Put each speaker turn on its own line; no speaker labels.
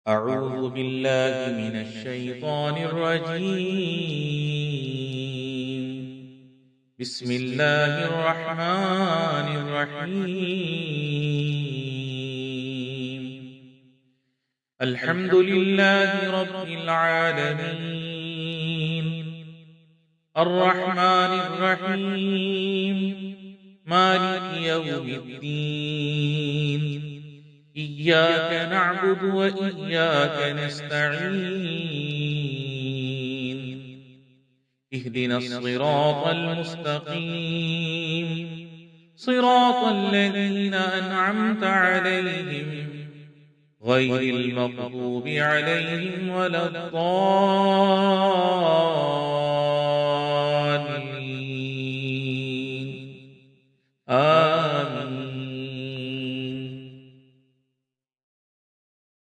أعوذ بالله من الشيطان الرجيم. بسم الله الرحمن الرحيم. الحمد لله رب العالمين، الرحمن الرحيم، مالك يوم الدين. إياك نعبد وإياك نستعين. اهدنا الصراط المستقيم، صراط الذين أنعمت عليهم غير المغضوب عليهم ولا الضالين.